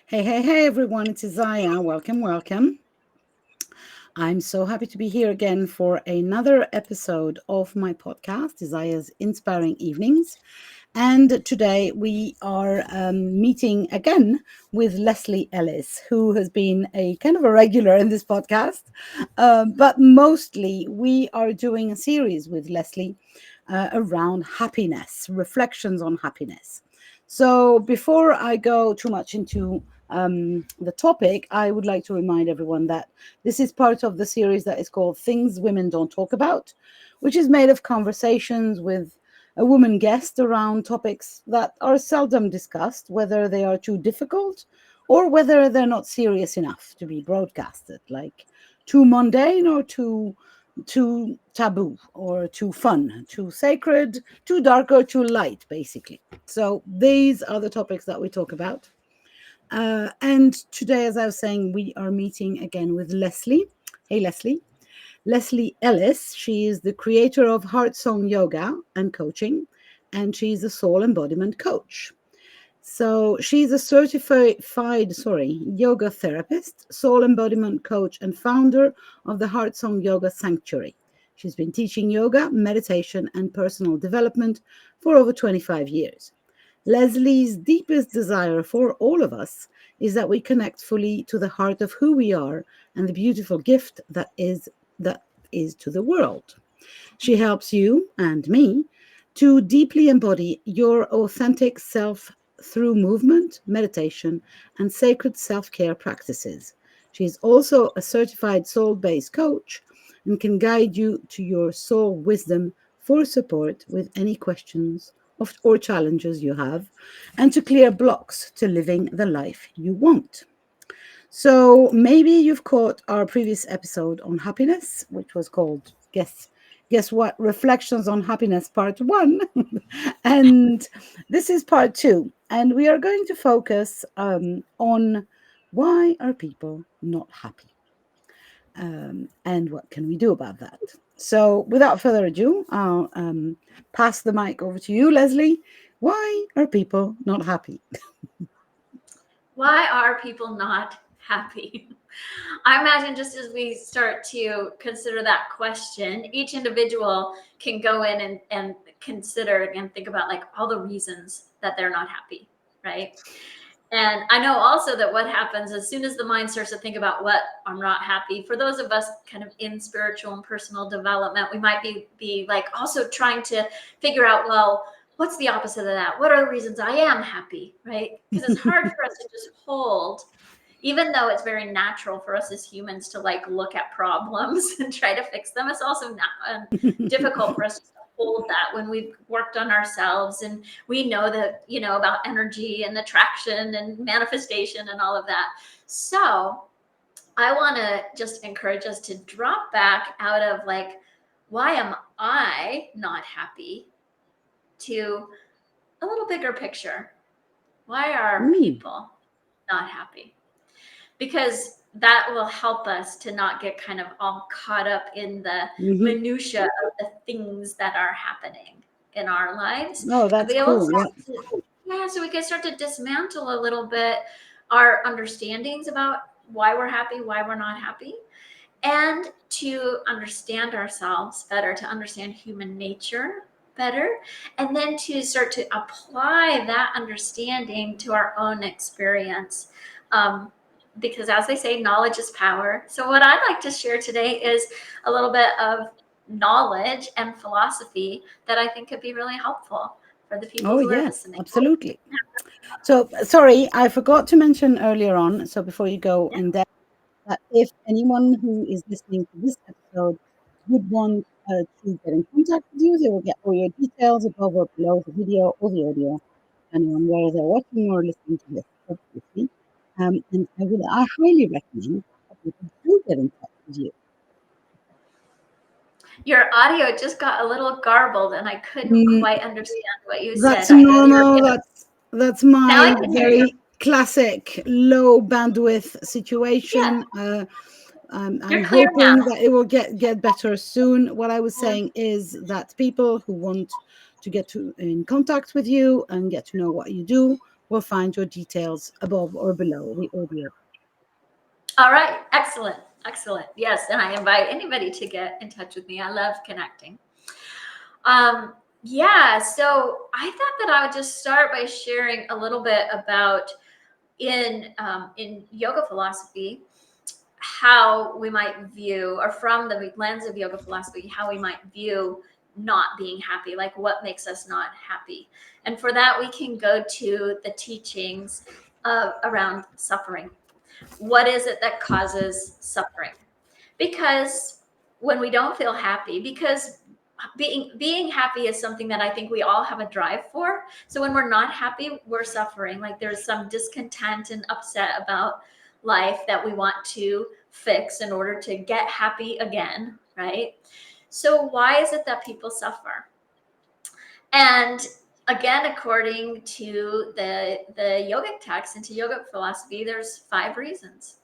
Hey, everyone, it's Isaiah. Welcome. I'm so happy to be here again for another episode of my podcast, Isaiah's Inspiring Evenings. And today we are meeting again with Leslie Ellis, who has been a kind of a regular in this podcast. But mostly we are doing a series with Leslie around happiness, reflections on happiness. So before I go too much into the topic, I would like to remind everyone that this is part of the series that is called Things Women Don't Talk About, which is made of conversations with a woman guest around topics that are seldom discussed, whether they are too difficult or whether they're not serious enough to be broadcasted, like too mundane or too taboo or too fun, too sacred, too dark or too light, basically. So these are the topics that we talk about. And today, as I was saying, we are meeting again with Leslie. Hey, Leslie. Leslie Ellis. She is the creator of HeartSong Yoga and coaching, and she's a soul embodiment coach. So she's a certified, yoga therapist, soul embodiment coach, and founder of the HeartSong Yoga Sanctuary. She's been teaching yoga, meditation, and personal development for over 25 years. Leslie's deepest desire for all of us is that we connect fully to the heart of who we are and the beautiful gift that is to the world. She helps you and me to deeply embody your authentic self through movement, meditation, and sacred self-care practices. She is also a certified soul-based coach and can guide you to your soul wisdom for support with any questions or challenges you have, and to clear blocks to living the life you want. So maybe you've caught our previous episode on happiness, which was called Guess what? Reflections on Happiness Part 1. And this is Part 2. And we are going to focus on why are people not happy? And what can we do about that? So without further ado, I'll pass the mic over to you, Leslie. Why are people not happy? Why are people not happy? I imagine just as we start to consider that question, each individual can go in and consider and think about like all the reasons that they're not happy, right? And I know also that what happens as soon as the mind starts to think about what I'm not happy, for those of us kind of in spiritual and personal development, we might be like also trying to figure out, well, what's the opposite of that? What are the reasons I am happy, right? Because it's hard for us to just hold, even though it's very natural for us as humans to like look at problems and try to fix them. It's also not difficult for us to hold that when we've worked on ourselves and we know that, about energy and attraction and manifestation and all of that. So I want to just encourage us to drop back out of like, why am I not happy, to a little bigger picture. Why are people not happy? Because that will help us to not get kind of all caught up in the minutia of the things that are happening in our lives. Oh, And that's be able cool. so we can start to dismantle a little bit our understandings about why we're happy, why we're not happy, and to understand ourselves better, to understand human nature better, and then to start to apply that understanding to our own experience. Because as they say, knowledge is power. So what I'd like to share today is a little bit of knowledge and philosophy that I think could be really helpful for the people Oh, who are yes, listening. absolutely. So, sorry, I forgot to mention earlier on, so before you go Yeah. in depth, that if anyone who is listening to this episode would want to get in contact with you, they will get all your details above or below the video or the audio, depending on where they're watching or listening to this, obviously. And I highly recommend that people do get in touch with you. Your audio just got a little garbled and I couldn't quite understand what you said. That's I know you're normal. That's now I my can hear you. very classic low bandwidth situation. Yeah, I'm you're clear hoping now. that it will get better soon. What I was saying is that people who want to get in contact with you and get to know what you do will find your details above or below the audio. All right. Excellent. Excellent. Yes. And I invite anybody to get in touch with me. I love connecting. Yeah. So I thought that I would just start by sharing a little bit about in yoga philosophy, how we might view, or from the lens of yoga philosophy, how we might view not being happy, like what makes us not happy. And for that, we can go to the teachings around suffering. What is it that causes suffering? Because when we don't feel happy, because being happy is something that I think we all have a drive for. So when we're not happy, we're suffering. Like there's some discontent and upset about life that we want to fix in order to get happy again, right? So why is it that people suffer? And again, according to the yogic text and to yoga philosophy, there's 5 reasons.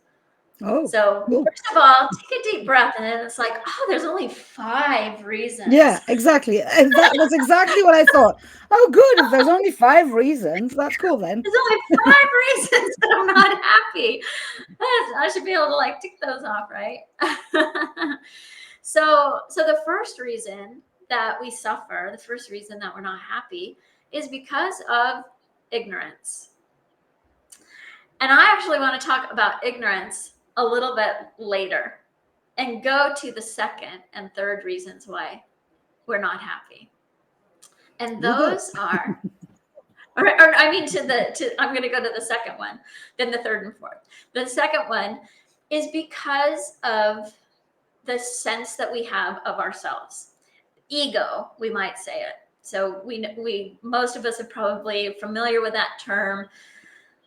Oh, So cool. first of all, take a deep breath, and then it's like, oh, there's only 5 reasons. Yeah, exactly. That was exactly what I thought. Oh, good. If there's only 5 reasons, that's cool then. There's only 5 reasons that I'm not happy. I should be able to like tick those off, right? So the first reason that we suffer, the first reason that we're not happy, is because of ignorance. And I actually want to talk about ignorance a little bit later and go to the second and third reasons why we're not happy. And those are, or I mean, I'm going to go to the second one, then the third and fourth. The second one is because of the sense that we have of ourselves. Ego, we might say it. So we most of us are probably familiar with that term,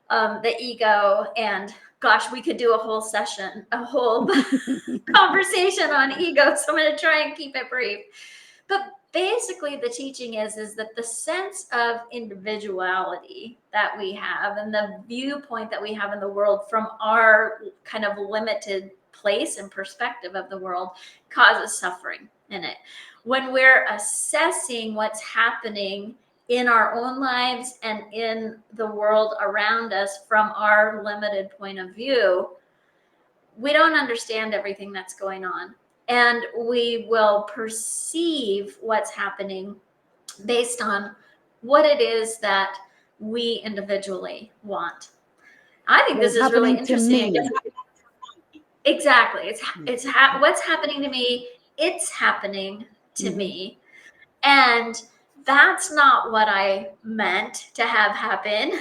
the ego. And gosh, we could do a whole session, a whole conversation on ego. So I'm going to try and keep it brief. But basically the teaching is that the sense of individuality that we have and the viewpoint that we have in the world from our kind of limited place and perspective of the world causes suffering in it. When we're assessing what's happening in our own lives and in the world around us from our limited point of view, we don't understand everything that's going on. And we will perceive what's happening based on what it is that we individually want. I think this is really interesting. Exactly. It's what's happening to me. It's happening to me. And that's not what I meant to have happen,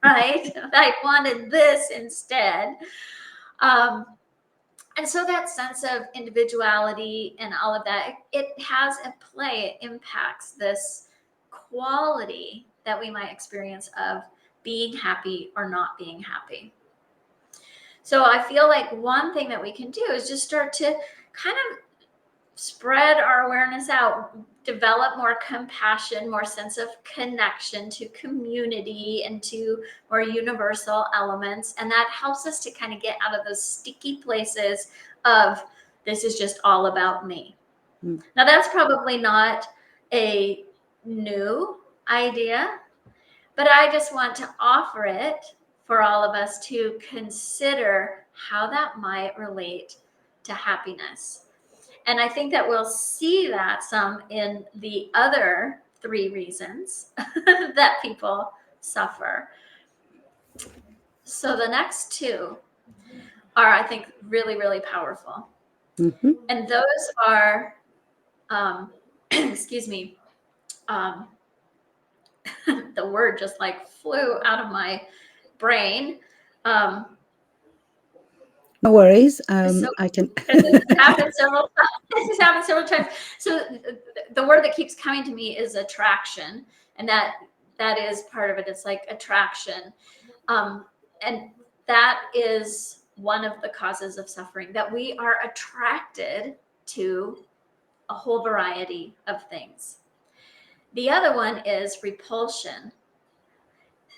right? I wanted this instead. And so that sense of individuality and all of that, it has at play, it impacts this quality that we might experience of being happy or not being happy. So I feel like one thing that we can do is just start to kind of spread our awareness out, develop more compassion, more sense of connection to community and to more universal elements. And that helps us to kind of get out of those sticky places of this is just all about me. Now, that's probably not a new idea, but I just want to offer it for all of us to consider how that might relate to happiness. And I think that we'll see that some in the other 3 reasons that people suffer. So the next 2 are, I think, really, really powerful. And those are, excuse me, the word just like flew out of my brain. No worries. So, I can. this has happened several times. So the word that keeps coming to me is attraction, and that is part of it. It's like attraction, and that is one of the causes of suffering. That we are attracted to a whole variety of things. The other one is repulsion,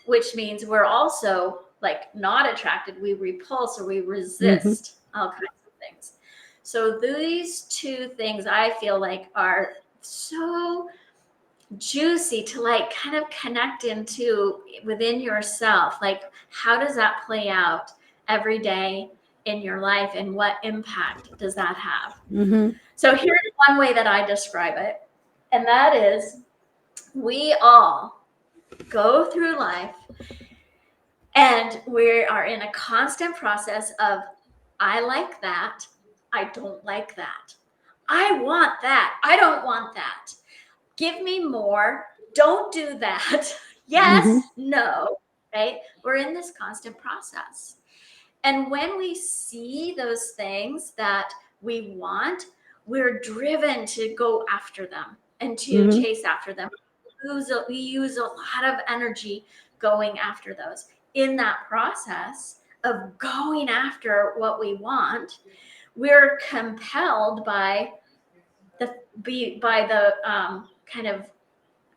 which means we're also like not attracted. We repulse or we resist all kinds of things. So these 2 things I feel like are so juicy to like kind of connect into within yourself. Like, how does that play out every day in your life, and what impact does that have? Mm-hmm. So here's one way that I describe it, and that is, we all go through life and we are in a constant process of, I like that, I don't like that, I want that, I don't want that, give me more, don't do that, Mm-hmm. yes, no, right? We're in this constant process. And when we see those things that we want, we're driven to go after them and to Mm-hmm. chase after them. We use a lot of energy going after those. In that process of going after what we want, we're compelled by the kind of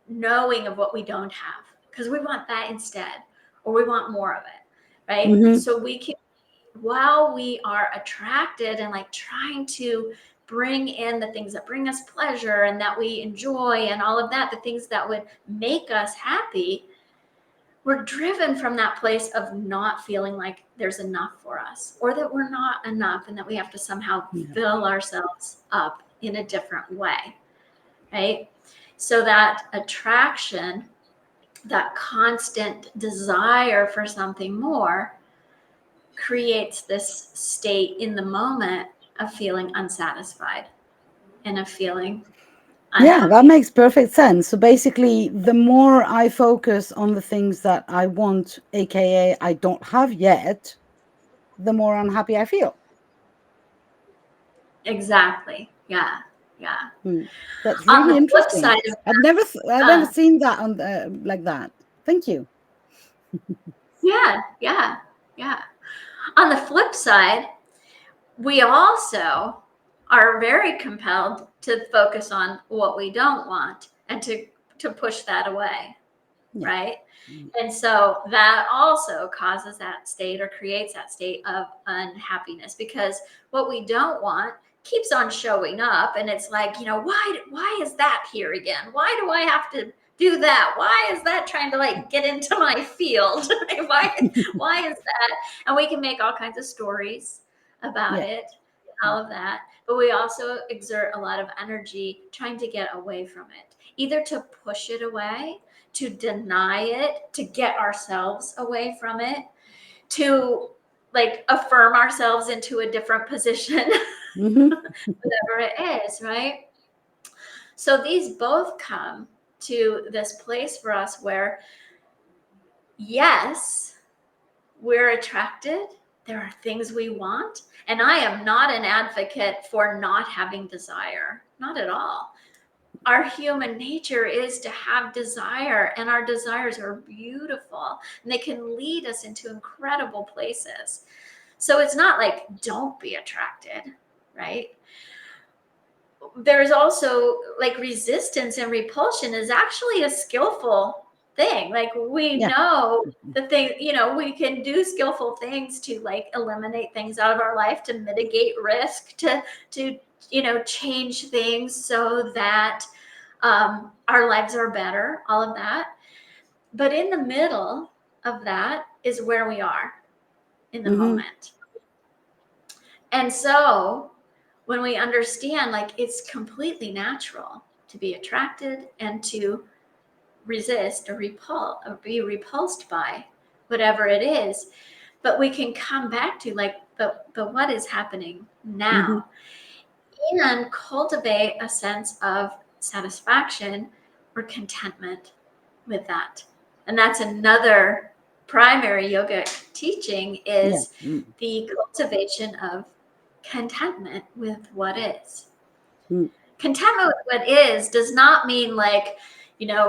knowing of what we don't have, because we want that instead, or we want more of it, right? Mm-hmm. So we can, while we are attracted and like trying to bring in the things that bring us pleasure and that we enjoy and all of that, the things that would make us happy, we're driven from that place of not feeling like there's enough for us, or that we're not enough and that we have to somehow fill ourselves up in a different way, right? So that attraction, that constant desire for something more, creates this state in the moment of feeling unsatisfied and of feeling Yeah, that unhappy. makes perfect sense. So basically, the more I focus on the things that I want, aka I don't have yet, the more unhappy I feel. Exactly. Yeah. Yeah. Hmm. That's On really the flip interesting. side of I'd never uh, seen that on like that. Thank you. yeah, yeah, yeah. On the flip side, we also are very compelled to focus on what we don't want and to push that away, Yeah. right? And so that also causes that state, or creates that state of unhappiness, because what we don't want keeps on showing up. And it's like, why is that here again? Why do I have to do that? Why is that trying to like get into my field? why is that? And we can make all kinds of stories about Yeah. it, all of that. But we also exert a lot of energy trying to get away from it, either to push it away, to deny it, to get ourselves away from it, to like affirm ourselves into a different position, Mm-hmm. whatever it is, right? So these both come to this place for us where, yes, we're attracted. There are things we want. And I am not an advocate for not having desire, not at all. Our human nature is to have desire, and our desires are beautiful and they can lead us into incredible places. So it's not like don't be attracted, right? There's also like resistance and repulsion is actually a skillful thing. Like, we Yeah. know the thing, we can do skillful things to like eliminate things out of our life, to mitigate risk, to change things so that our lives are better, all of that. But in the middle of that is where we are in the Mm-hmm. moment. And so when we understand, like, it's completely natural to be attracted and to resist or be repulsed by whatever it is, but we can come back to like, but what is happening Mm-hmm. now, and cultivate a sense of satisfaction or contentment with that. And that's another primary yogic teaching, Yeah. is the cultivation of contentment with what is. Mm-hmm. Contentment with what is does not mean like,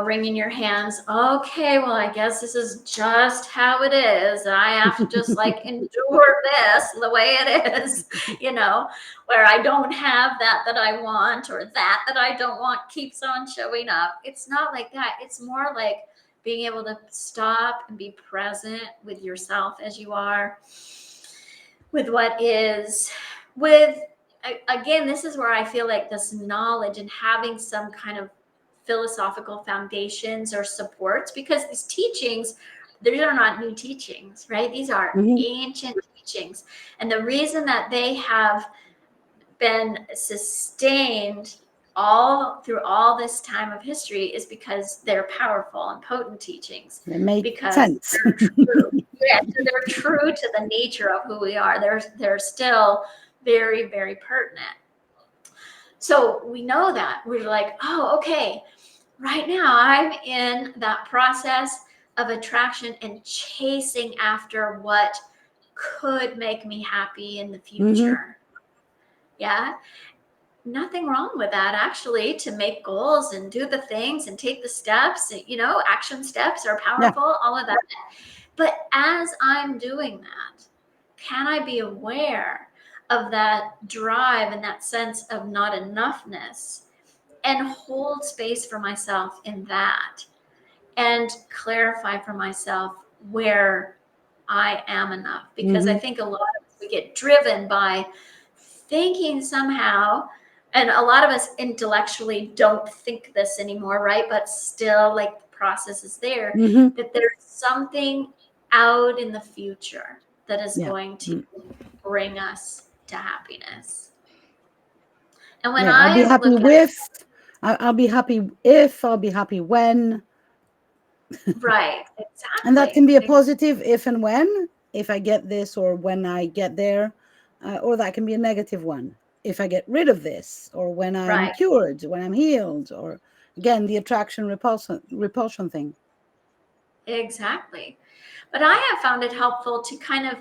wringing your hands. Okay, well, I guess this is just how it is. I have to just like endure this the way it is, where I don't have that I want, or that I don't want keeps on showing up. It's not like that. It's more like being able to stop and be present with yourself as you are, with what is, with, again, this is where I feel like this knowledge and having some kind of philosophical foundations or supports, because these teachings, these are not new teachings, right? These are ancient teachings. And the reason that they have been sustained all through all this time of history is because they're powerful and potent teachings. They make because sense. they're true. Yeah, so they're true to the nature of who we are. They're still very, very pertinent. So we know that. We're like, oh, okay, right now I'm in that process of attraction and chasing after what could make me happy in the future. Yeah. Nothing wrong with that, actually, to make goals and do the things and take the steps. Action steps are powerful, all of that. But as I'm doing that, can I be aware of that drive and that sense of not enoughness and hold space for myself in that and clarify for myself where I am enough? Because I think a lot of us, we get driven by thinking somehow, and a lot of us intellectually don't think this anymore, right? But still, like, the process is there, that there's something out in the future that is going to bring us to happiness. And when I'll be happy with, I'll be happy if, I'll be happy when. Right, exactly. And that can be a positive if and when, if I get this or when I get there, or that can be a negative one, if I get rid of this, or when I'm cured, when I'm healed, or again, the attraction repulsion thing. Exactly. But I have found it helpful to kind of,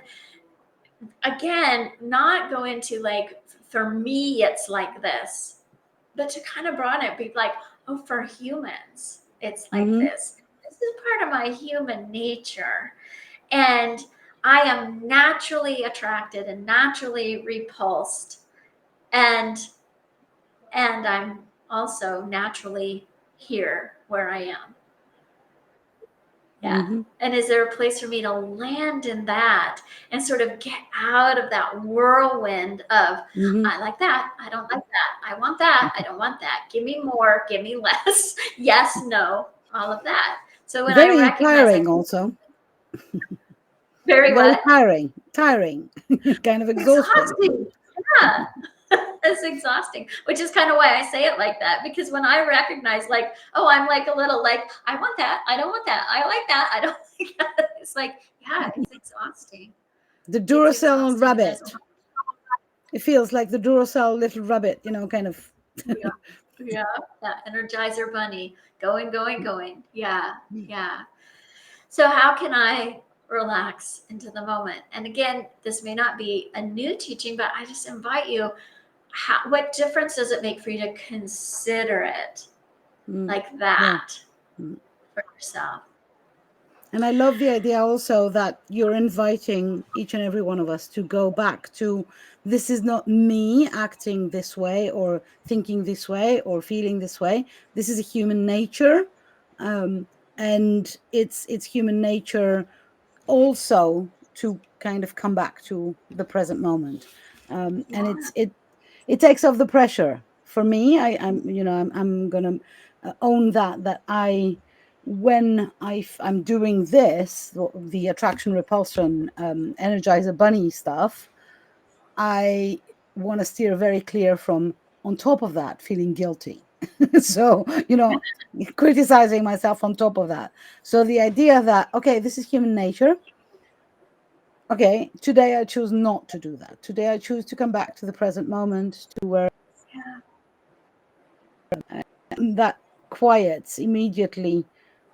again, not go into like, for me, it's like this, but to kind of broaden it, be like, oh, for humans, it's like this. This is part of my human nature. And I am naturally attracted and naturally repulsed. And I'm also naturally here where I am. Yeah. And is there a place for me to land in that and sort of get out of that whirlwind of, I like that, I don't like that, I want that, I don't want that, give me more, give me less, yes, no, all of that. So when very I recognize, tiring also. Very what? Tiring, kind of exhausting. Yeah. It's exhausting, which is kind of why I say it like that, because when I recognize, like, oh, I'm like a little, like, I want that, I don't want that, I like that, I don't like that, it's like, yeah, it's exhausting. The Duracell rabbit. It feels like the Duracell little rabbit, kind of. Yeah, that Energizer bunny, going. Yeah. So how can I relax into the moment? And again, this may not be a new teaching, but I just invite you, what difference does it make for you to consider it like that for yourself? And I love the idea also that you're inviting each and every one of us to go back to, this is not me acting this way or thinking this way or feeling this way. This is a human nature. And it's human nature also to kind of come back to the present moment. And it takes off the pressure for me. I'm gonna own that when I'm doing this, the attraction repulsion energizer bunny stuff, I want to steer very clear from, on top of that, feeling guilty. So criticizing myself on top of that. So the idea that, okay, this is human nature. Okay, today I choose not to do that. Today I choose to come back to the present moment, to where that quiets immediately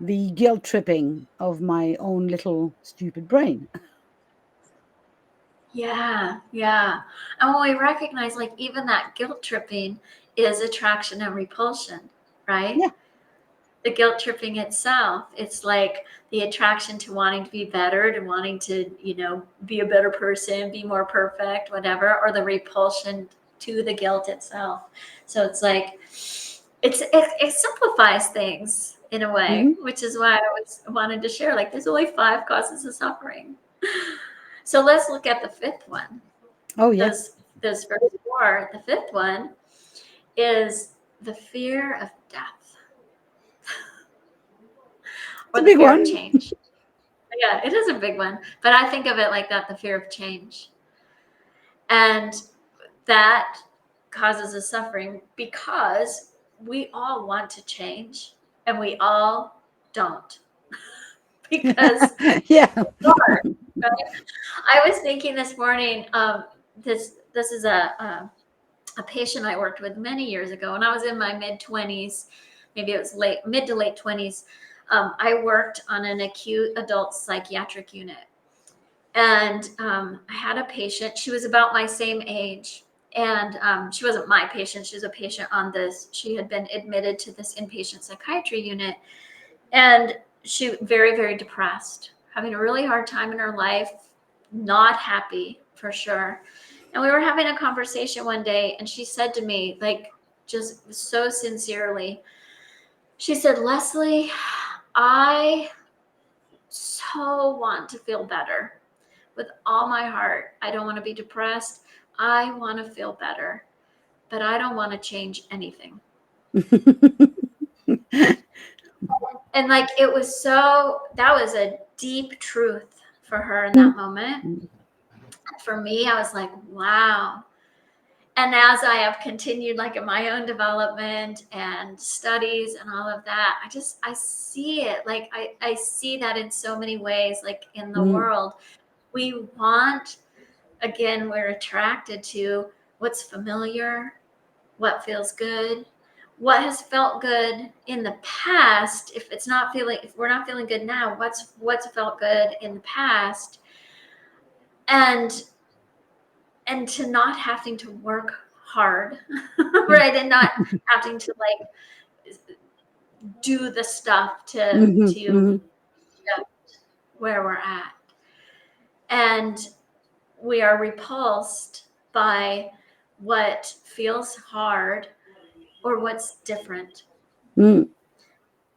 the guilt tripping of my own little stupid brain. Yeah. And when we recognize, like, even that guilt tripping is attraction and repulsion, right? Yeah. The guilt tripping itself, it's like the attraction to wanting to be better, to wanting to, be a better person, be more perfect, whatever, or the repulsion to the guilt itself. So it's like, it simplifies things in a way, which is why I always wanted to share, like, there's only 5 causes of suffering. So let's look at the 5th one. Oh, yes. This verse 4, the 5th one is the fear of death. It's or a the big fear of one. change. Yeah, it is a big one. But I think of it like that, the fear of change. And that causes us suffering because we all want to change and we all don't. Because Yeah. it's hard, right? I was thinking this morning, this is a patient I worked with many years ago, and I was in my mid-20s, maybe it was mid to late 20s. I worked on an acute adult psychiatric unit. And I had a patient, she was about my same age. And she wasn't my patient, she was a patient on this. She had been admitted to this inpatient psychiatry unit. And she very, very depressed, having a really hard time in her life, not happy for sure. And we were having a conversation one day, and she said to me, like, just so sincerely, she said, Leslie, I so want to feel better with all my heart. I don't want to be depressed. I want to feel better, but I don't want to change anything. And like, it was that was a deep truth for her in that moment. For me, I was like, wow. And as I have continued like in my own development and studies and all of that, I see it. Like I see that in so many ways, like in the world. We want, again, we're attracted to what's familiar, what feels good, what has felt good in the past. If we're not feeling good now, what's felt good in the past, and to not having to work hard, right, and not having to like do the stuff to get where we're at, and we are repulsed by what feels hard or what's different. And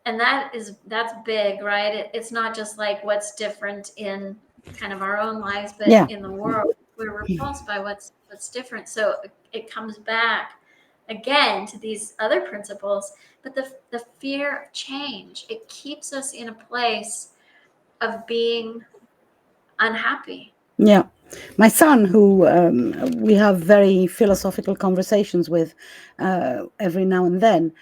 that's big, right? It's not just like what's different in kind of our own lives, but Yeah. in the world, we're repulsed by what's different. So it comes back again to these other principles, but the fear of change, it keeps us in a place of being unhappy. Yeah. My son, who we have very philosophical conversations with every now and then,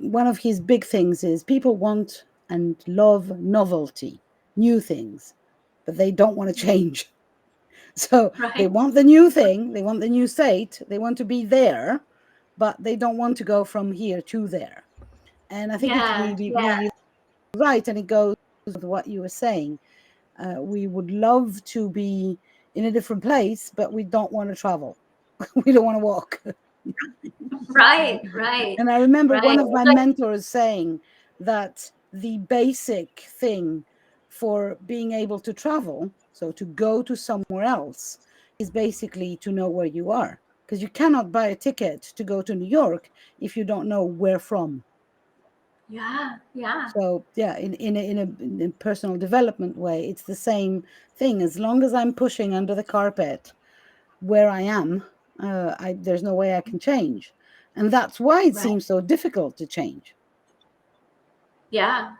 one of his big things is people want and love novelty, new things, but they don't want to change. So they Right. want the new thing, they want the new state, they want to be there, but they don't want to go from here to there. And I think it's Yeah. really, Yeah. really right. And it goes with what you were saying. We would love to be in a different place, but we don't want to travel. We don't want to walk. Right. Right. And I remember one Right. of my mentors saying that the basic thing for being able to travel, so to go to somewhere else, is basically to know where you are. Because you cannot buy a ticket to go to New York if you don't know where from. Yeah. Yeah. So yeah, in a personal development way, it's the same thing. As long as I'm pushing under the carpet where I am, there's no way I can change, and that's why it Right. seems so difficult to change. Yeah.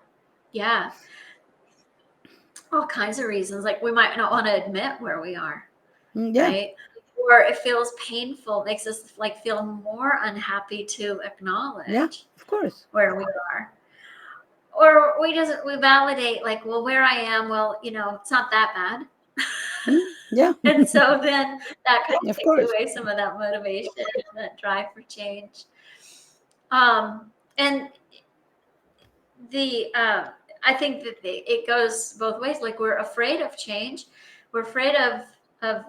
Yeah. All kinds of reasons. Like we might not want to admit where we are, Yeah, right? Or it feels painful, makes us like feel more unhappy to yeah, acknowledge of course. where we are. Or we validate like, well, where I am, well, it's not that bad. Yeah, And so then that kind of of takes course. away some of that motivation, that drive for change. And I think that it goes both ways. Like we're afraid of change, we're afraid of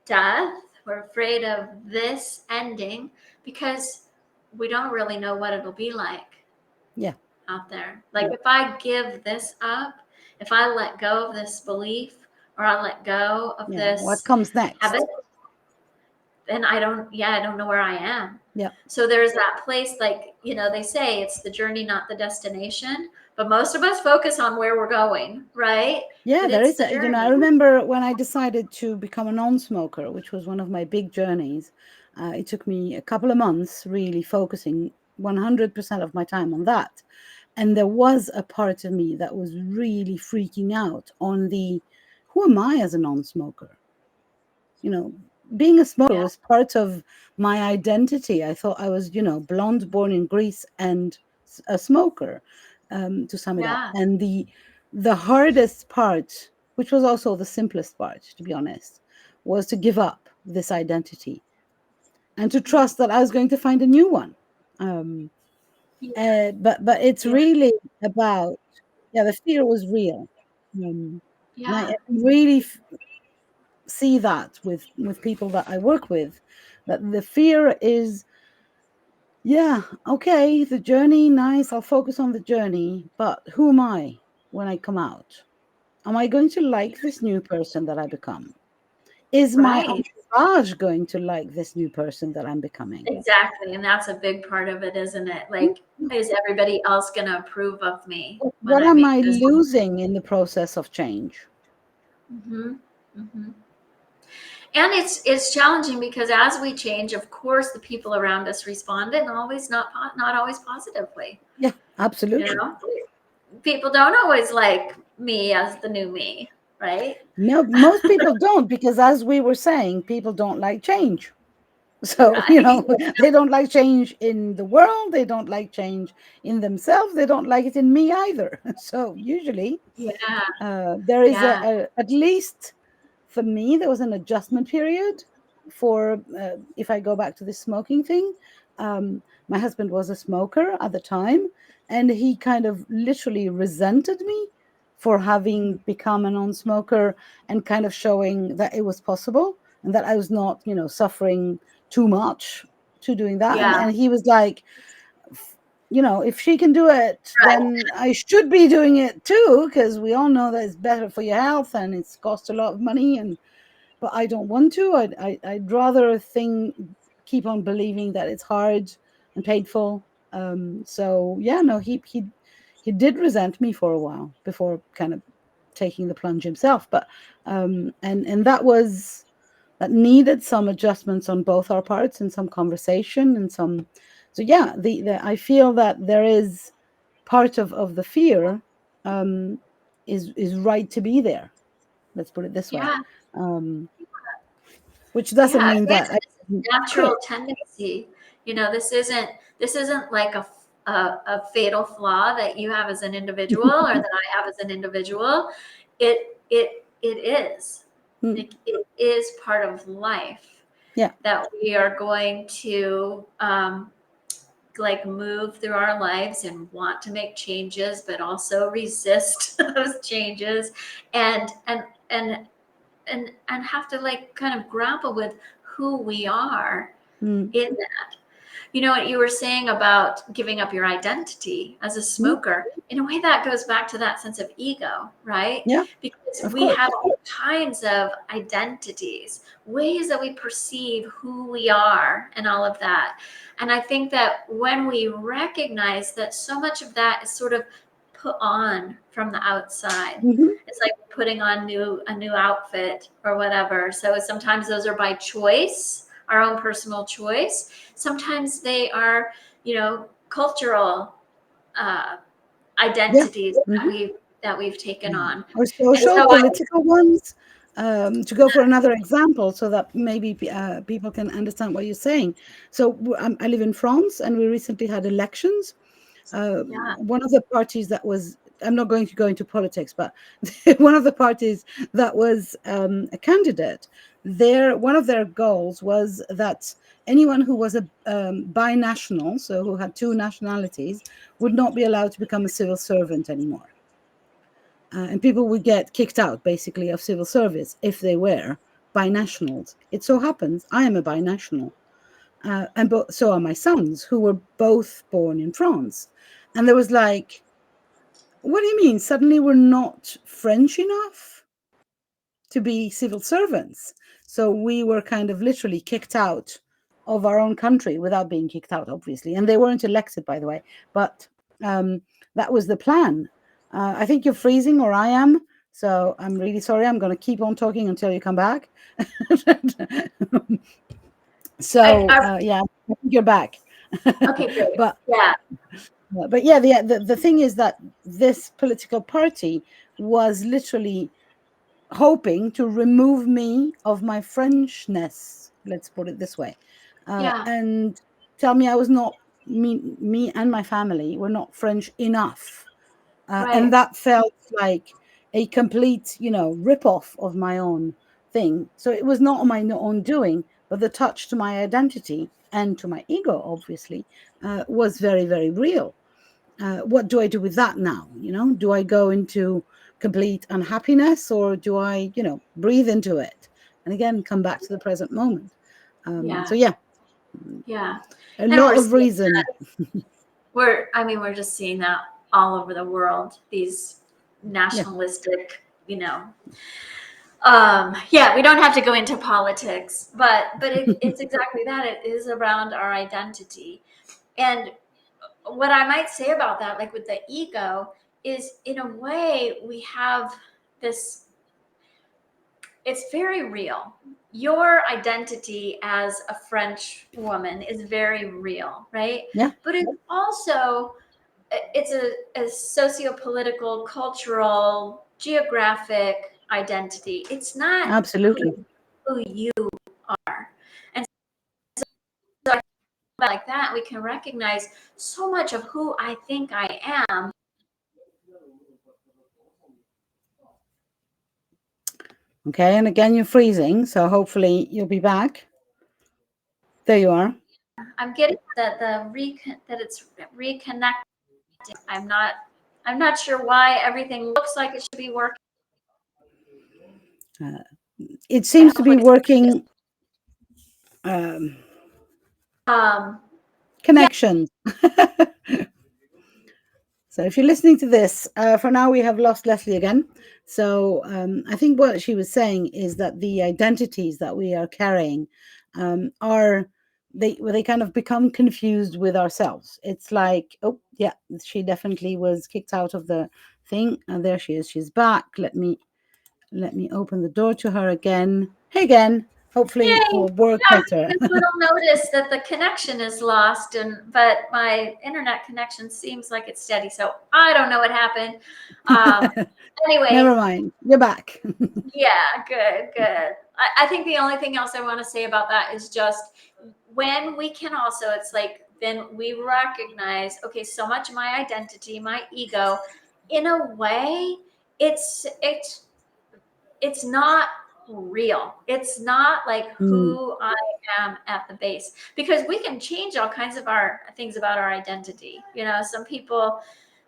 death, we're afraid of this ending because we don't really know what it'll be like. Yeah, out there. Like if I give this up, if I let go of this belief, or I let go of yeah. What this comes habit, next? then I don't know where I am. Yeah, So there's that place, like, they say it's the journey, not the destination. But most of us focus on where we're going, right? yeah. But There it's is the a, I journey. remember when I decided to become a non-smoker, which was one of my big journeys. It took me a couple of months really focusing 100% of my time on that, And there was a part of me that was really freaking out on the, who am I as a non-smoker? You know, being a smoker Yeah. was part of my identity. I thought I was, blonde, born in Greece, and a smoker, to sum it up. Yeah. And the hardest part, which was also the simplest part, to be honest, was to give up this identity and to trust that I was going to find a new one. Um, Yeah. but it's Yeah. really about, yeah, the fear was real. And I Yeah. really see that with people that I work with, that the fear is, yeah, okay, the journey, nice, I'll focus on the journey, but who am I when I come out? Am I going to like this new person that I become? Is my Right. entourage going to like this new person that I'm becoming? Exactly. And that's a big part of it, isn't it? Like, is everybody else going to approve of me when What I am make I this? losing in the process of change? Mm-hmm. Mm-hmm. And it's challenging because as we change, of course, the people around us respond, and always not always positively. Yeah, You absolutely. know, people don't always like me as the new me, right? No, most people don't, because as we were saying, people don't like change. So, Right. they don't like change in the world. They don't like change in themselves. They don't like it in me either. So usually Yeah. there is Yeah. at least for me, there was an adjustment period for, if I go back to the smoking thing, my husband was a smoker at the time, and he kind of literally resented me for having become a non-smoker and kind of showing that it was possible and that I was not, suffering too much to doing that. And, Yeah. and he was like, if she can do it, Right. then I should be doing it too, because we all know that it's better for your health and it's cost a lot of money. But I don't want to. I'd rather keep on believing that it's hard and painful. So yeah, no, he did resent me for a while before kind of taking the plunge himself. But and that needed some adjustments on both our parts and some conversation and some. So yeah, the I feel that there is part of the fear, um, is right to be there. Let's put it this way. Yeah. Um, which doesn't Yeah. mean It that is. I It's a natural quit. tendency. This isn't like a fatal flaw that you have as an individual or that I have as an individual. It is. Mm, Like, it is part of life yeah. that we are going to like move through our lives and want to make changes, but also resist those changes, and and and and have to like kind of grapple with who we are Mm, in that. You know what you were saying about giving up your identity as a mm, smoker? In a way, that goes back to that sense of ego, right? yeah, Because of we course. have all kinds of identities, ways that we perceive who we are, and all of that. And I think that when we recognize that so much of that is sort of put on from the outside, Hmm. it's like putting on a new outfit or whatever. So sometimes those are by choice, our own personal choice. Sometimes they are, cultural uh, Yeah. identities Hmm. that we've taken on. Or And social, so political ones. To go for another example, so that maybe people can understand what you're saying. So I live in France, and we recently had elections. yeah, One of the parties that was, I'm not going to go into politics, but one of the parties that was a candidate, one of their goals was that anyone who was a binational, so who had two nationalities, would not be allowed to become a civil servant anymore. And people would get kicked out, basically, of civil service if they were binationals. It so happens I am a binational, and so are my sons, who were both born in France. And there was like, what do you mean? Suddenly we're not French enough to be civil servants. So we were kind of literally kicked out of our own country without being kicked out, obviously. And they weren't elected, by the way. But that was the plan. I think you're freezing, or I am. So I'm really sorry. I'm going to keep on talking until you come back. I, So I yeah, I think you're back. okay, great. But Yeah, But yeah, the thing is that this political party was literally hoping to remove me of my Frenchness, let's put it this way, Yeah. and tell me I was not, me and my family were not French enough. And Right. that felt like a complete, rip-off of my own thing. So it was not my own doing, but the touch to my identity and to my ego, obviously, was very, very real. What do I do with that now? Do I go into complete unhappiness, or do I, breathe into it and again come back to the present moment? So Yeah. yeah, Yeah. a And lot of reason. we're just seeing that all over the world, these Yeah. nationalistic, yeah, we don't have to go into politics, but it's exactly that. It is around our identity. And what I might say about that, like with the ego, is in a way we have this, it's very real. Your identity as a French woman is very real, right? Yeah, But it's also, it's a socio-political, cultural, geographic identity. It's not absolutely. who you are. And so I think like that, we can recognize so much of who I think I am. Okay, and again you're freezing, so hopefully you'll be back. There you are. I'm getting that that it's reconnecting. I'm not sure why everything looks like it should be working. Uh, it seems to be Hopefully, working. Um, um, yeah, Connections. So if you're listening to this, for now we have lost Leslie again. So I think what she was saying is that the identities that we are carrying are they kind of become confused with ourselves. It's like, oh yeah, she definitely was kicked out of the thing, and there she is. She's back. Let me open the door to her again. Hey again. Hopefully it yay! will work Yeah, I'm better. getting this little notice that the connection is lost, but my internet connection seems like it's steady. So I don't know what happened. Um, Never anyway, mind. You're back. yeah, good, good. I think the only thing else I want to say about that is just when we can also, it's like, then we recognize, okay, so much of my identity, my ego, in a way, it's not real. It's not like Mm. who I am at the base, because we can change all kinds of our things about our identity. Some people,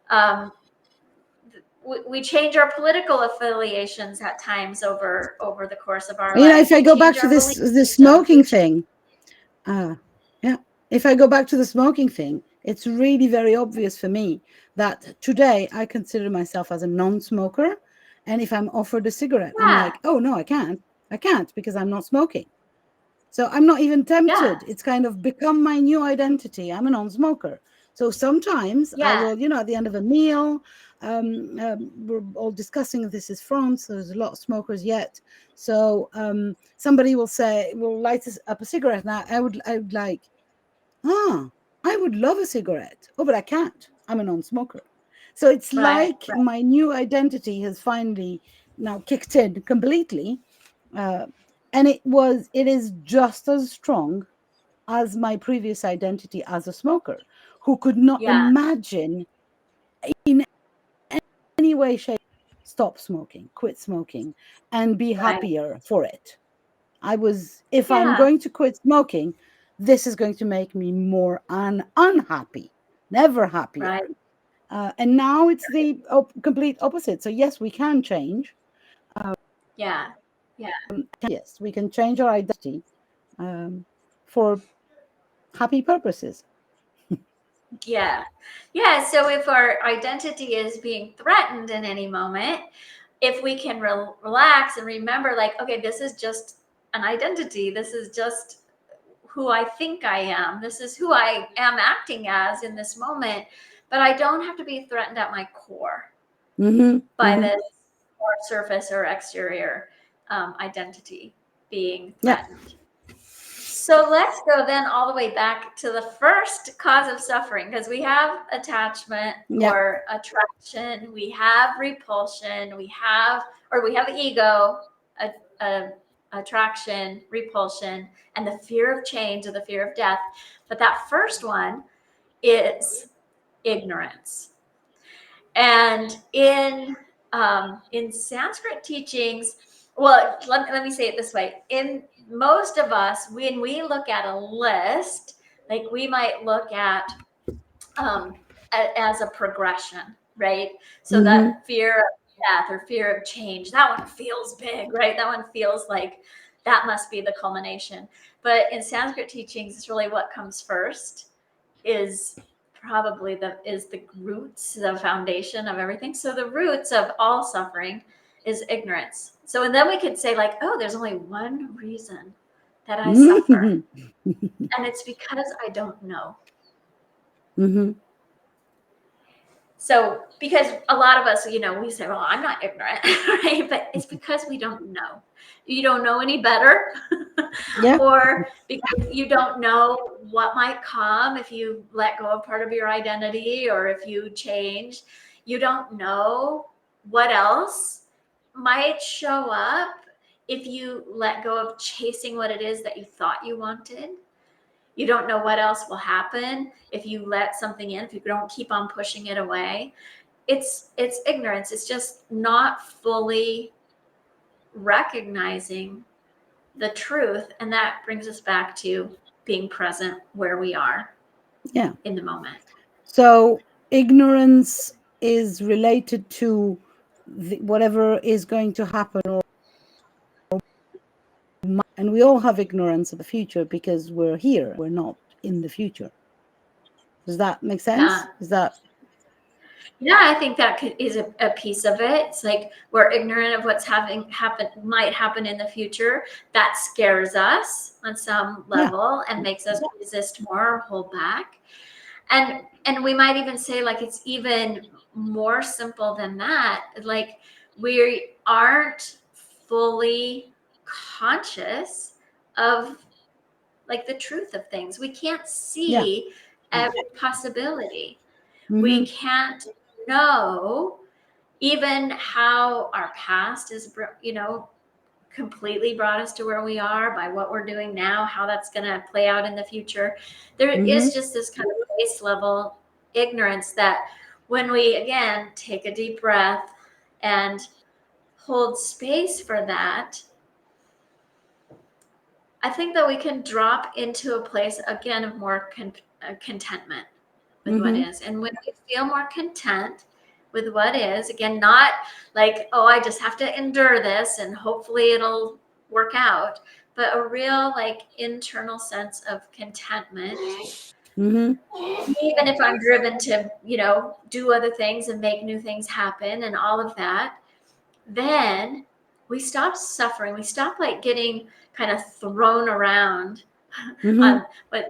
um, we change our political affiliations at times over the course of our life. If I We go back change to our this belief this systems. smoking thing, yeah, if I go back to the smoking thing, it's really very obvious for me that today I consider myself as a non-smoker, and if I'm offered a cigarette, I'm Yeah, like, oh no, I can't because I'm not smoking. So I'm not even yeah, tempted. It's kind of become my new identity. I'm a non-smoker. So sometimes I yeah, will, at the end of a meal, we're all discussing, this is France, so there's a lot of smokers yet. So somebody will light up a cigarette. Now I would like, I would love a cigarette. Oh, but I can't. I'm a non-smoker. So it's right, like my new identity has finally now kicked in completely. Uh, and it is just as strong as my previous identity as a smoker, who could not yeah, imagine in any way, shape, stop smoking, quit smoking, and be right, happier for it. If I'm yeah, going to quit smoking, this is going to make me more unhappy, never right, happier. And now it's the complete opposite. So yes, we can change. yeah, yeah. Yes, we can change our identity um, for happy purposes. Yeah. Yeah. So if our identity is being threatened in any moment, if we can relax and remember, like, okay, this is just an identity. This is just who I think I am. This is who I am acting as in this moment. But I don't have to be threatened at my core Mm-hmm, by mm-hmm. this more surface or exterior identity being Yeah. threatened. So let's go then all the way back to the first cause of suffering, because we have attachment Yeah. or attraction, we have repulsion, we have ego, attraction, repulsion, and the fear of change or the fear of death. But that first one is ignorance. And in Sanskrit teachings, well, let me say it this way. In most of us, when we look at a list, like we might look at as a progression, right? So that fear of death or fear of change, that one feels big, right? That one feels like that must be the culmination. But in Sanskrit teachings, it's really what comes first is probably the roots, the foundation of everything. So the roots of all suffering is ignorance. So, and then we could say like, oh, there's only one reason that I suffer, and it's because I don't know. So, because a lot of us, we say, well, I'm not ignorant, right? But it's because we don't know. You don't know any better, Yeah. or because you don't know what might come if you let go of part of your identity or if you change. You don't know what else might show up if you let go of chasing what it is that you thought you wanted. You don't know what else will happen if you let something in, if you don't keep on pushing it away. It's ignorance. It's just not fully recognizing the truth. And that brings us back to being present where we are in the moment. So ignorance is related to whatever is going to happen, and we all have ignorance of the future because we're here. We're not in the future. Does that make sense? Yeah, I think that is a piece of it. It's like we're ignorant of what's might happen in the future. That scares us on some level and makes us resist more or hold back. And we might even say like it's even more simple than that. Like we aren't fully conscious of like the truth of things. We can't see every possibility. We can't know even how our past is, completely brought us to where we are by what we're doing now, how that's going to play out in the future. There is just this kind of base level ignorance that when we, again, take a deep breath and hold space for that, I think that we can drop into a place, again, of more contentment with what is. And when we feel more content with what is, again, not like, oh, I just have to endure this and hopefully it'll work out, but a real like internal sense of contentment. Even if I'm driven to, do other things and make new things happen and all of that, then we stop suffering. We stop like getting kind of thrown around. But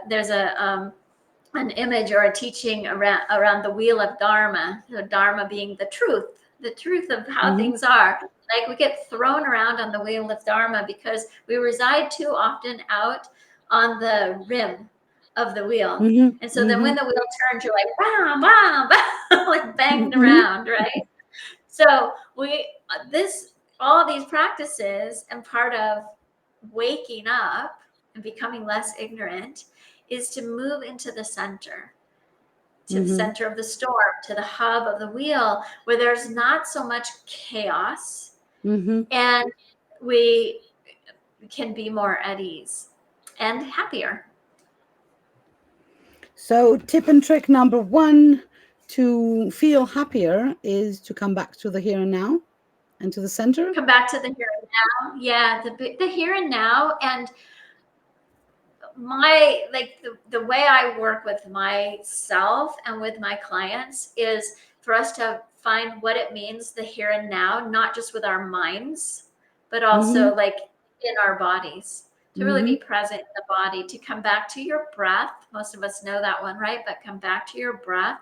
there's an image or a teaching around the wheel of Dharma, Dharma being the truth of how things are. Like we get thrown around on the wheel of Dharma because we reside too often out on the rim of the wheel. And so then when the wheel turns, you're like, bam, bam, bam, like banging around, right? So all these practices, and part of waking up and becoming less ignorant is to move into the center, to the center of the storm, to the hub of the wheel, where there's not so much chaos, and we can be more at ease and happier. So tip and trick number 1 to feel happier is to come back to the here and now and to the center. Come back to the here and now. Yeah, the here and now. And the way I work with myself and with my clients is for us to find what it means the here and now, not just with our minds, but also like in our bodies, to really be present in the body, to come back to your breath. Most of us know that one, right? But come back to your breath,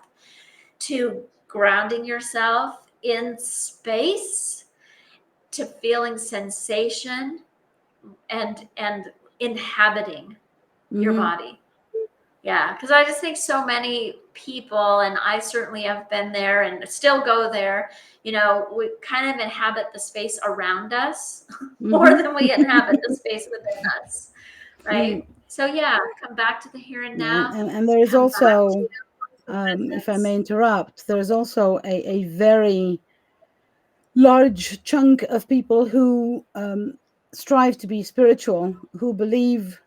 to grounding yourself in space, to feeling sensation and inhabiting your body. Yeah, because I just think so many people, and I certainly have been there and still go there, we kind of inhabit the space around us more than we inhabit the space within us, right? So yeah, come back to the here and now. And there is also, if I may interrupt, there's also a very large chunk of people who strive to be spiritual, who believe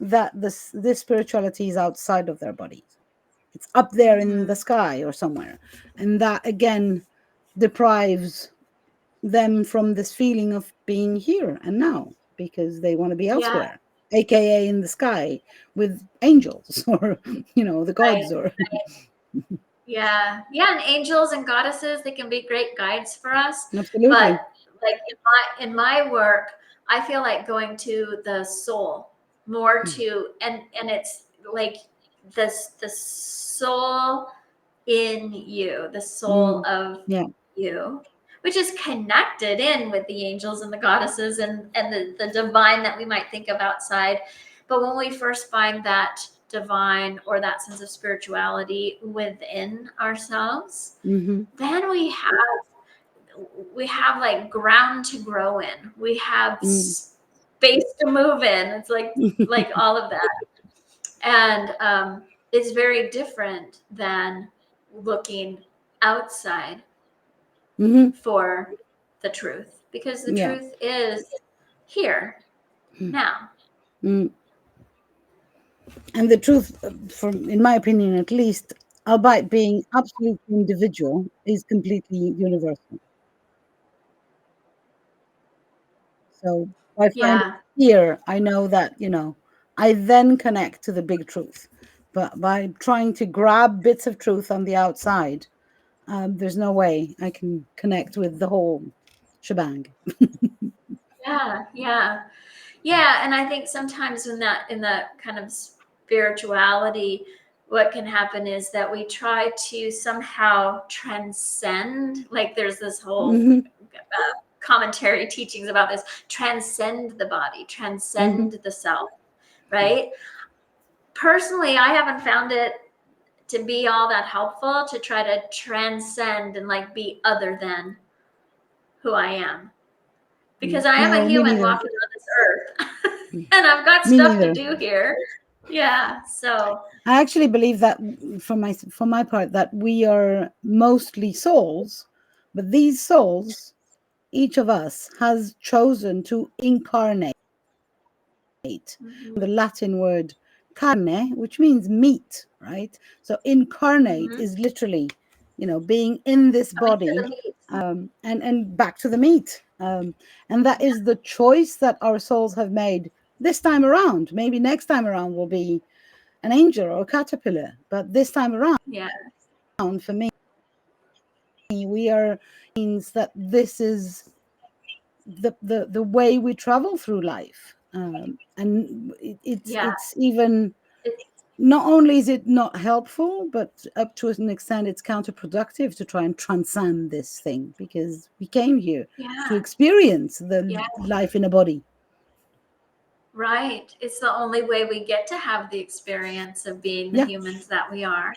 that this spirituality is outside of their bodies. It's up there in the sky or somewhere. And that, again, deprives them from this feeling of being here and now, because they want to be elsewhere, aka in the sky with angels or, the gods. Right. Yeah. And angels and goddesses, they can be great guides for us. Absolutely. But like in my work, I feel like going to the soul more to, and it's like the soul in you, the soul of you, which is connected in with the angels and the goddesses and the divine that we might think of outside. But when we first find that divine or that sense of spirituality within ourselves, then we have like ground to grow in. We have space to move in. It's like all of that. And it's very different than looking outside for the truth, because the truth is here now. And the truth, in my opinion at least, albeit being absolutely individual, is completely universal. So I find it here, I know that, I then connect to the big truth. But by trying to grab bits of truth on the outside, there's no way I can connect with the whole shebang. Yeah. And I think sometimes in that kind of spirituality, what can happen is that we try to somehow transcend, like there's this whole commentary teachings about this, transcend the body, transcend the self, right? Personally, I haven't found it to be all that helpful to try to transcend and like be other than who I am, because I am a human walking on this earth and I've got stuff to do here. Yeah. So I actually believe that for my part, that we are mostly souls, but these souls, each of us has chosen to incarnate. The Latin word carne, which means meat, right? So incarnate is literally, being in this body, and back to the meat. And that is the choice that our souls have made this time around. Maybe next time around will be an angel or a caterpillar, but this time around, for me, we are means that this is the way we travel through life. And it's even, not only is it not helpful, but up to an extent it's counterproductive to try and transcend this thing, because we came here to experience the life in a body. Right. It's the only way we get to have the experience of being the humans that we are.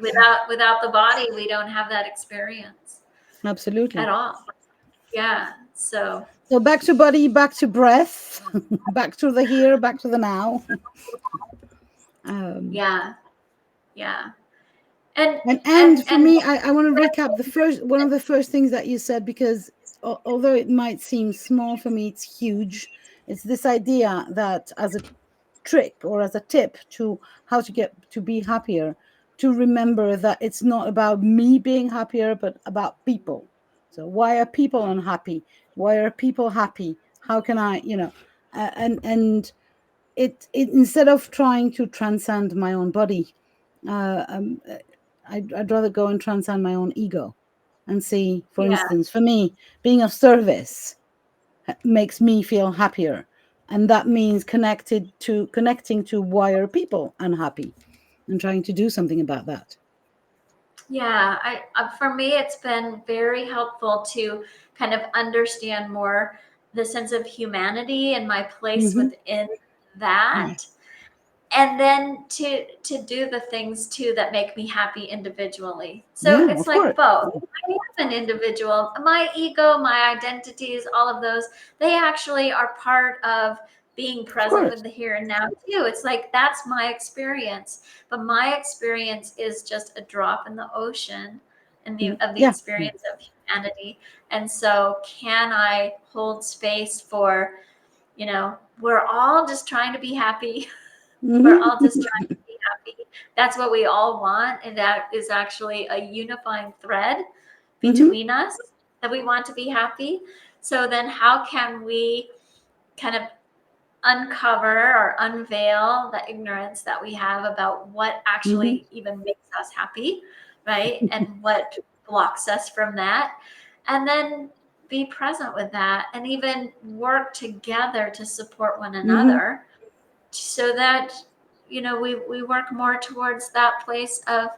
Without the body, we don't have that experience. Absolutely. At all. So back to body, back to breath, back to the here, back to the now. And for me, I want to recap one of the first things that you said, because although it might seem small, for me it's huge. It's this idea that as a trick or as a tip to how to get to be happier, to remember that it's not about me being happier, but about people. So why are people unhappy? Why are people happy? How can I, and it instead of trying to transcend my own body, I'd rather go and transcend my own ego and see, for instance, for me, being of service makes me feel happier. And that means connecting to why are people unhappy, and trying to do something about that. For me, it's been very helpful to kind of understand more the sense of humanity and my place Mm-hmm. within that. Yes. And then to do the things too that make me happy individually. So Yeah, it's of like course. both. I am an individual. My ego, my identities, all of those, they actually are part of being Of present course. with the here and now too. It's like that's my experience, but my experience is just a drop in the ocean of the Yeah. experience of humanity. And so can I hold space for, we're all just trying to be happy. We're all just Mm-hmm. trying to be happy. That's what we all want. And that is actually a unifying thread Mm-hmm. between us, that we want to be happy. So then how can we kind of uncover or unveil the ignorance that we have about what Mm-hmm. actually even makes us happy, right? And what blocks us from that. And then be present with that and even work together to support one Mm-hmm. another, so that we work more towards that place of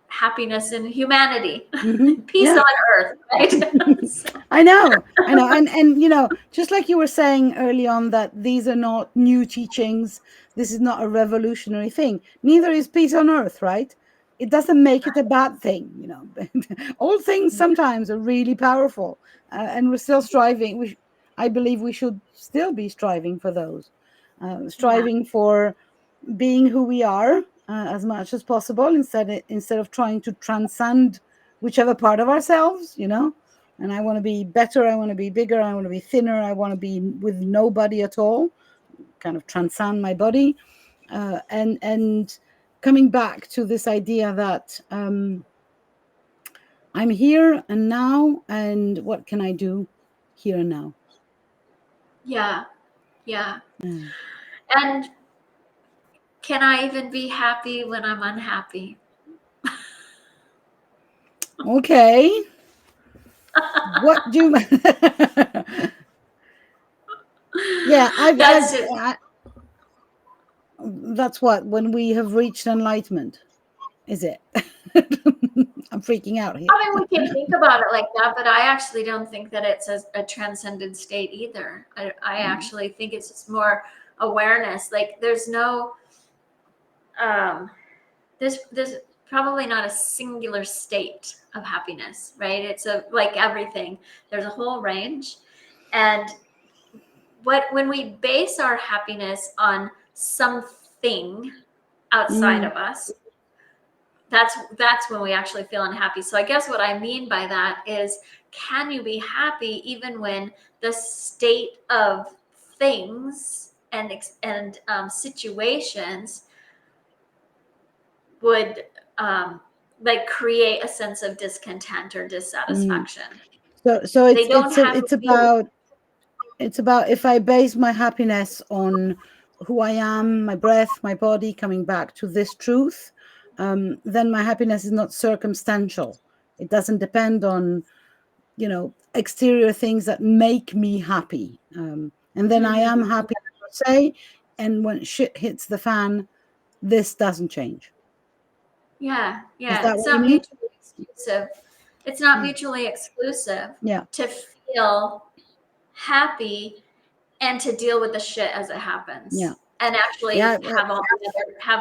happiness and humanity, Mm-hmm. peace Yeah. on earth, right? So, I know, and just like you were saying early on, that these are not new teachings. This is not a revolutionary thing. Neither is peace on earth, right? It doesn't make it a bad thing. All things sometimes are really powerful, and we're still striving. I believe we should still be striving for those, yeah, striving for being who we are, as much as possible, instead of trying to transcend whichever part of ourselves. And I want to be better, I want to be bigger, I want to be thinner, I want to be with nobody at all, kind of transcend my body, and coming back to this idea that I'm here and now, and what can I do here and now? yeah, yeah. Yeah. And can I even be happy when I'm unhappy? Okay, what do you yeah, That's it. that's what, when we have reached enlightenment, is it? I'm freaking out here. I mean, we can think about it like that, but I actually don't think that it's a transcended state either. I actually think it's just more awareness. Like there's no, um, there's probably not a singular state of happiness, right? It's like everything. There's a whole range, and when we base our happiness on something outside Mm, of us, that's when we actually feel unhappy. So I guess what I mean by that is, can you be happy even when the state of things and situations would like create a sense of discontent or mm. dissatisfaction? So They don't have to it's be. about, if I base my happiness on who I am, my breath, my body, coming back to this truth, then my happiness is not circumstantial. It doesn't depend on exterior things that make me happy, and then I am Mhm. happy per se. And when shit hits the fan, this doesn't change. Yeah, Is yeah. that It's what you not mean? mutually exclusive. It's not Yeah. mutually exclusive Yeah. to feel happy and to deal with the shit as it Yeah. happens, and Yeah. actually have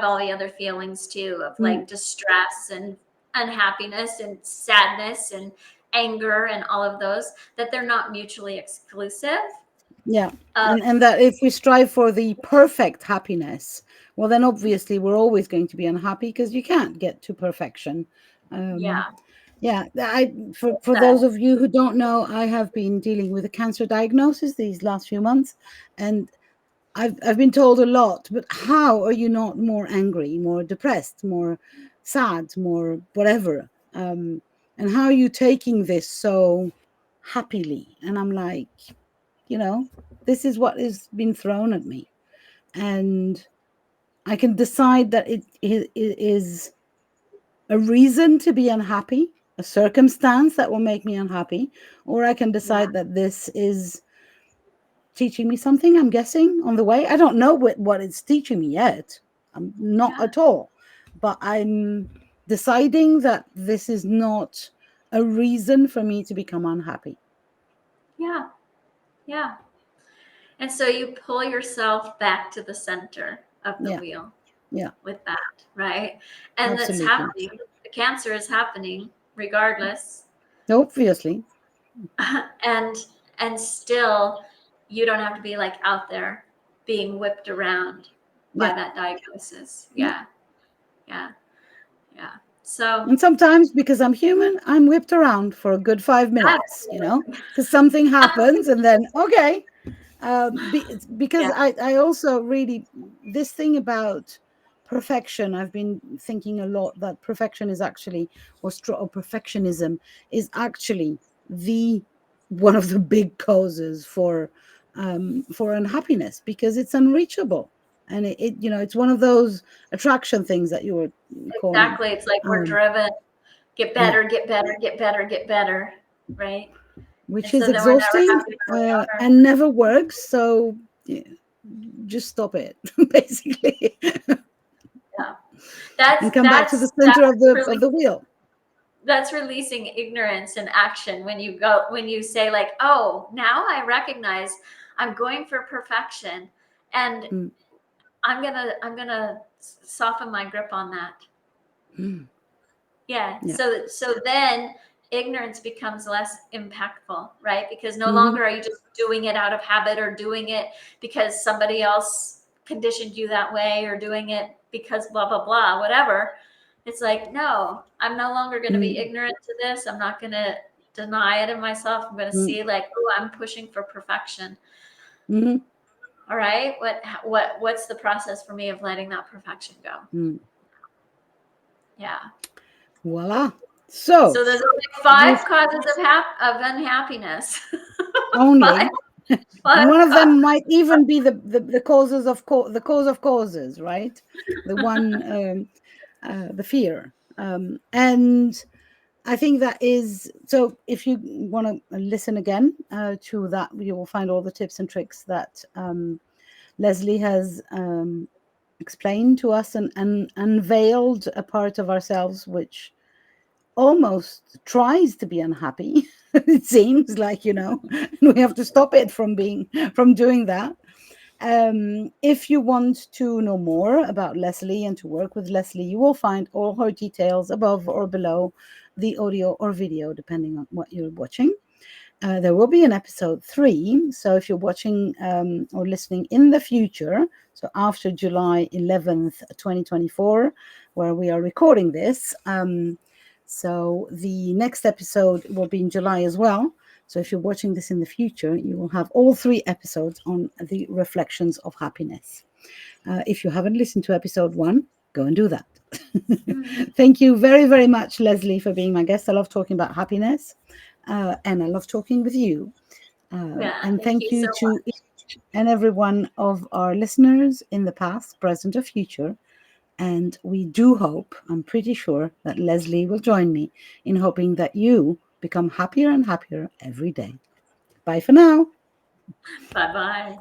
all the other feelings too, of Mm, like distress and unhappiness and sadness and anger and all of those, that they're not mutually exclusive. yeah. Uh, And that if we strive for the perfect happiness, well, then obviously we're always going to be unhappy, because you can't get to perfection. Um, yeah. yeah. For That, those of you who don't know, I have been dealing with a cancer diagnosis these last few months, and I've been told a lot, but how are you not more angry, more depressed, more sad, more whatever? And how are you taking this so happily? And I'm like, this is what has been thrown at me. And I can decide that it is a reason to be unhappy, a circumstance that will make me unhappy, or I can yeah. decide that this is teaching me something, I'm guessing, on the way. I don't know what it's teaching me yet. I'm not Yeah. at all. But I'm deciding that this is not a reason for me to become unhappy. Yeah. Yeah. And so you pull yourself back to the center of the Yeah. wheel Yeah. with that, right? And that's Absolutely. happening. The cancer is happening regardless. Obviously. and and still you don't have to be like out there being whipped around by Yeah. that diagnosis. Yeah. Yeah. So And sometimes, because I'm human, I'm whipped around for a good 5 minutes, because something happens, and then, okay. Because yeah, I also really, this thing about perfection, I've been thinking a lot that perfection is actually, or perfectionism is actually one of the big causes for unhappiness, because it's unreachable. And it's one of those attraction things that you were calling. exactly. It's like we're Um, driven, get yeah, better, get better, get better, get better, right? which And so is then we're never exhausting, happy where we are. and never works. So yeah, just stop it, basically, Yeah. That's and come back to the that's center that's of the really wheel. that's releasing ignorance and action when you say like, oh, now I recognize I'm going for perfection, and Mm, I'm gonna soften my grip on that. mm, Yeah. yeah. So then ignorance becomes less impactful, right? Because no Hmm. longer are you just doing it out of habit, or doing it because somebody else conditioned you that way, or doing it because blah blah blah, whatever. It's like, no, I'm no longer going to be Mm, ignorant to this. I'm not going to deny it in myself. I'm going to mm, see like, oh, I'm pushing for perfection. mm, All right, what's the process for me of letting that perfection go? mm. Yeah. Voila. So So there's only we've 5 causes of unhappiness. five, only, five and one of causes. them might even be the causes of the cause of causes, right? The one, the fear, and I think that is so. If you want to listen again to that, you will find all the tips and tricks that Leslie has explained to us, and unveiled a part of ourselves which almost tries to be unhappy. It seems like, we have to stop it from doing that. If you want to know more about Leslie and to work with Leslie, you will find all her details above or below the audio or video, depending on what you're watching. There will be an episode 3. So if you're watching or listening in the future, so after July 11th, 2024, where we are recording this, so the next episode will be in July as well. So if you're watching this in the future, you will have all 3 episodes on the reflections of happiness. If you haven't listened to episode 1, go and do that. Thank you very, very much, Leslie, for being my guest. I love talking about happiness, and I love talking with you. Yeah, And thank you thank so you to much. each and every one of our listeners in the past, present, or future. And we do hope, I'm pretty sure, that Leslie will join me in hoping that you become happier and happier every day. Bye for now. Bye bye.